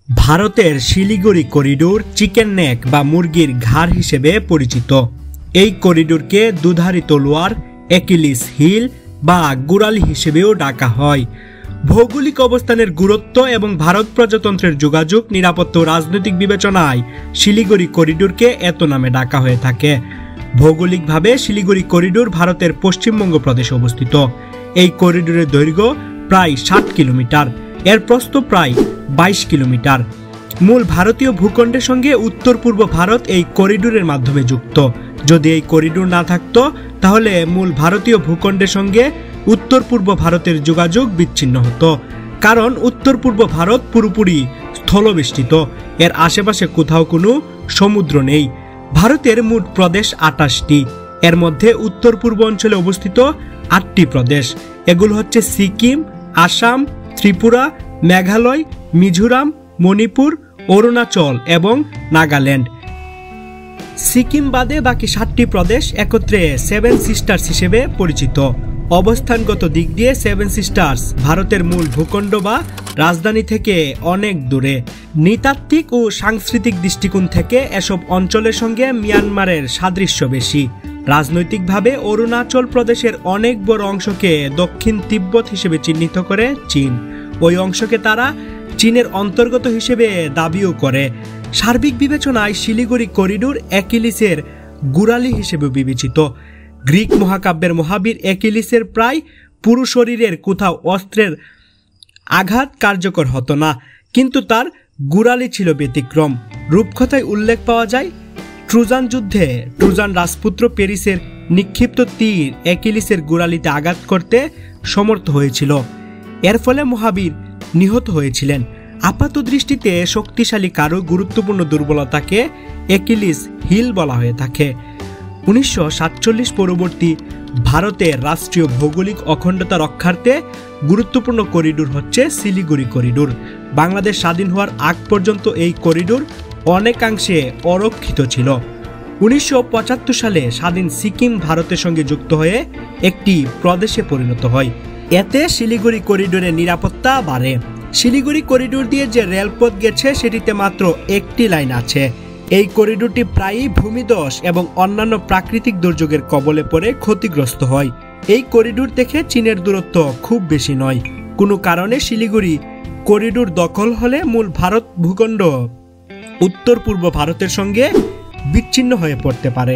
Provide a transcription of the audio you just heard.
ভারতের Siliguri corridor chicken neck বা মুরগির ঘাড় হিসেবে পরিচিত। এই করিডোরকে দুধারী তলোয়ার, অ্যাকিলিস হিল বা গোড়ালি হিসেবেও ডাকা হয়। ভৌগোলিক অবস্থানের গুরুত্ব এবং ভারত প্রজাতন্ত্রের যোগাযোগ, নিরাপত্তা ও রাজনৈতিক বিবেচনায় শিলিগুড়ি করিডোরকে এত নামে ডাকা হয়ে থাকে। ভৌগোলিকভাবে শিলিগুড়ি করিডোর ভারতের পশ্চিমবঙ্গ প্রদেশে অবস্থিত। এই করিডোরের দৈর্ঘ্য প্রায় 60 কিলোমিটার, এর প্রস্থ প্রায় 22 কিলোমিটার। মূল ভারতীয় ভূখণ্ডের সঙ্গে উত্তর পূর্ব ভারত এই করিডোরের মাধ্যমে যুক্ত। যদি এই করিডোর না থাকতো তাহলে মূল ভারতীয় ভূখণ্ডের সঙ্গে উত্তর পূর্ব ভারতের যোগাযোগ বিচ্ছিন্ন হতো, কারণ উত্তর পূর্ব ভারত পুরোপুরি স্থলবেষ্টিত। এর আশেপাশে কোথাও কোনো সমুদ্র নেই। ভারতের মোট প্রদেশ 28টি, এর মধ্যে উত্তর পূর্ব অঞ্চলে অবস্থিত 8টি প্রদেশ। এগুলো হচ্ছে সিকিম, আসাম, ত্রিপুরা, মেঘালয়, মিজোরাম, মণিপুর, অরুণাচল এবং নাগাল্যান্ড। সিকিম বাদে বাকি 7টি প্রদেশ একত্রে সেভেন সিস্টার্স হিসেবে পরিচিত। অবস্থানগত দিক দিয়ে সেভেন সিস্টার্স ভারতের মূল ভূখণ্ড বা রাজধানী থেকে অনেক দূরে। নৃতাত্ত্বিক ও সাংস্কৃতিক দৃষ্টিকোণ থেকে এসব অঞ্চলের সঙ্গে মিয়ানমারের সাদৃশ্য বেশি। রাজনৈতিকভাবে অরুণাচল প্রদেশের অনেক বড় অংশকে দক্ষিণ তিব্বত হিসেবে চিহ্নিত করে চীন। ওই অংশকে তারা চীনের অন্তর্গত হিসেবে দাবিও করে। সার্বিক বিবেচনায় শিলিগুড়ি করিডোর অ্যাকিলিসের গোড়ালি হিসেবে বিবেচিত। গ্রিক মহাকাব্যের মহাবীর অ্যাকিলিসের প্রায় পুরো শরীরের কোথাও অস্ত্রের আঘাত কার্যকর হতো না, কিন্তু তার গোড়ালি ছিল ব্যতিক্রম। রূপকথায় উল্লেখ পাওয়া যায়, ট্রোজান যুদ্ধে ট্রোজান রাজপুত্র পেরিসের নিক্ষিপ্ত তীর অ্যাকিলিসের গোড়ালিতে আঘাত করতে সমর্থ হয়েছিল। এর ফলে মহাবীর নিহত হয়েছিলেন। আপাত দৃষ্টিতে শক্তিশালী কারো গুরুত্বপূর্ণ দুর্বলতাকে অ্যাকিলিস হিল বলা হয়ে থাকে। 1947 পরবর্তী ভারতের রাষ্ট্রীয় ভৌগোলিক অখণ্ডতা রক্ষার্থে গুরুত্বপূর্ণ করিডোর হচ্ছে শিলিগুড়ি করিডোর। বাংলাদেশ স্বাধীন হওয়ার আগ পর্যন্ত এই করিডোর অনেকাংশে অরক্ষিত ছিল। 1975 সালে স্বাধীন সিকিম ভারতের সঙ্গে যুক্ত হয়ে একটি প্রদেশে পরিণত হয়। এতে শিলিগুড়ি করিডোরের নিরাপত্তা বাড়ে। শিলিগুড়ি করিডোর দিয়ে যে রেলপথ গেছে সেটিতে মাত্র একটি লাইন আছে। এই করিডোরটি প্রায়ই ভূমিধস এবং অন্যান্য প্রাকৃতিক দুর্যোগের কবলে পড়ে ক্ষতিগ্রস্ত হয়। এই করিডোর থেকে চীনের দূরত্ব খুব বেশি নয়। কোনো কারণে শিলিগুড়ি করিডোর দখল হলে মূল ভারত ভূখণ্ড উত্তর পূর্ব ভারতের সঙ্গে বিচ্ছিন্ন হয়ে পড়তে পারে।